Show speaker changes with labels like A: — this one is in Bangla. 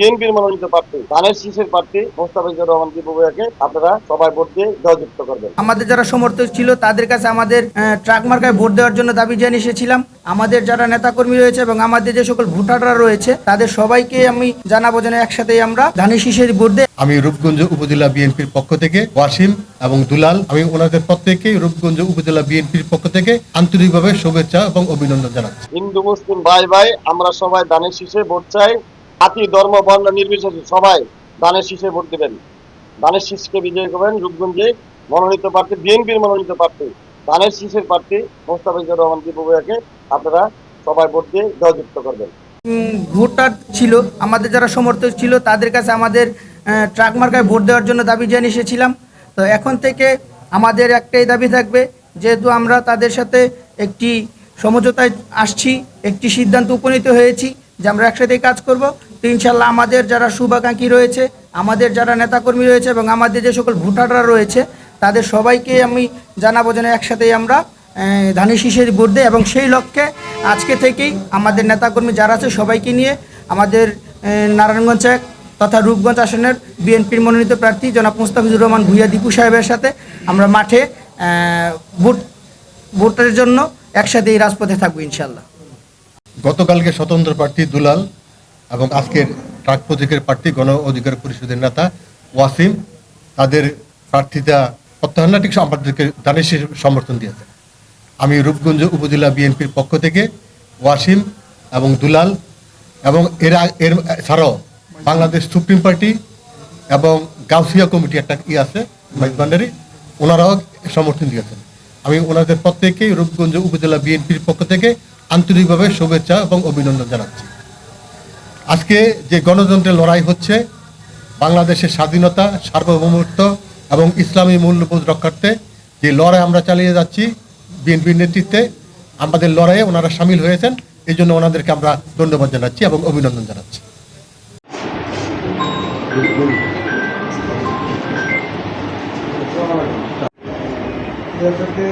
A: বিএনপির মনোনীত প্রার্থী ধানের শীষের প্রার্থী মোস্তাফিজুর রহমান দীপু ভাইয়াকে আপনারা সবাই ভোট দিয়ে জয়যুক্ত করবেন।
B: আমাদের যারা সমর্থক ছিল তাদের কাছে আমাদের ট্রাক মার্কায় ভোট দেওয়ার জন্য দাবি জানিয়ে এসেছিলাম। আমাদের যারা নেতাকর্মী রয়েছে এবং আমাদের যে সকল ভোটাররা রয়েছে তাদের সবাইকে আমি জানাবো যেন একসাথেই আমরা ধানের শীষের ভোট দেই।
C: আমি রূপগঞ্জ উপজেলা বিএনপির পক্ষ থেকে ওয়াসিম এবং দুলাল, আমি ওনাদের প্রত্যেককে রূপগঞ্জ উপজেলা বিএনপির পক্ষ থেকে আন্তরিকভাবে শুভেচ্ছা এবং অভিনন্দন জানাচ্ছি।
A: হিন্দু মুসলিম ভাই ভাই আমরা সবাই ধানের শীষে ভোট চাই। জাতি ধর্ম বর্ণ নির্বিশেষে সবাই ধানের শীষে ভোট দেবেন। ধানের শীষকে বিজয় করবেন। রূপগঞ্জে মনোনীত প্রার্থী বিএনপির মনোনীত প্রার্থী ধানের শীষের প্রার্থী মোস্তাফিজুর রহমান দীপু ভাইয়াকে আপনারা সবাই ভোট দিয়ে জয়যুক্ত করবেন।
B: ভোটার ছিল আমাদের যারা সমর্থক ছিল তাদের কাছে আমাদের ট্রাক মার্কায় ভোট দেওয়ার জন্য দাবি জানিয়ে এসেছিলাম। তো এখন থেকে আমাদের একটাই দাবি থাকবে, যেহেতু আমরা তাদের সাথে একটি সমঝোতায় আসছি, একটি সিদ্ধান্ত উপনীত হয়েছি যে আমরা একসাথেই কাজ করব। তো ইনশাল্লাহ আমাদের যারা শুভাকাঙ্ক্ষী রয়েছে, আমাদের যারা নেতাকর্মী রয়েছে এবং আমাদের যে সকল ভোটাররা রয়েছে তাদের সবাইকে আমি জানাবো যেন একসাথেই আমরা ধানের শীষের ভোট দেয়। এবং সেই লক্ষ্যে আজকে থেকেই আমাদের নেতাকর্মী যারা আছে সবাইকে নিয়ে আমাদের নারায়ণগঞ্জ এক তথা রূপগঞ্জ আসনের বিএনপির মনোনীত প্রার্থী জনাব মোস্তাফিজুর রহমান ভূঁইয়া দীপু সাহেবের সাথে আমরা মাঠে ভোটের জন্য একসাথেই রাজপথে থাকবো ইনশাল্লাহ।
C: গতকালকে স্বতন্ত্র প্রার্থী দুলাল এবং আজকের ট্রাক প্রতীকের প্রার্থী গণ অধিকার পরিষদের নেতা ওয়াসিম তাদের প্রার্থিতা প্রত্যাহার ঠিক আমাদেরকে ধানের শীষে সমর্থন দিয়েছে। আমি রূপগঞ্জ উপজেলা বিএনপির পক্ষ থেকে ওয়াসিম এবং দুলাল এবং এর ছাড়াও বাংলাদেশ সুপ্রিম পার্টি এবং গাউসিয়া কমিটি একটা আছে ভান্ডারি, ওনারাও সমর্থন দিয়েছেন। আমি ওনাদের প্রত্যেককেই রূপগঞ্জ উপজেলা বিএনপির পক্ষ থেকে আন্তরিকভাবে শুভেচ্ছা এবং অভিনন্দন জানাচ্ছি। আজকে যে গণতন্ত্রের লড়াই হচ্ছে, বাংলাদেশের স্বাধীনতা, সার্বভৌমত্ব এবং ইসলামী মূল্যবোধ রক্ষার্থে যে লড়াই আমরা চালিয়ে যাচ্ছি বিএনপির নেতৃত্বে, আমাদের লড়াইয়ে ওনারা সামিল হয়েছেন, এই জন্য ওনাদেরকে আমরা ধন্যবাদ জানাচ্ছি এবং অভিনন্দন জানাচ্ছি।
D: जैसे कि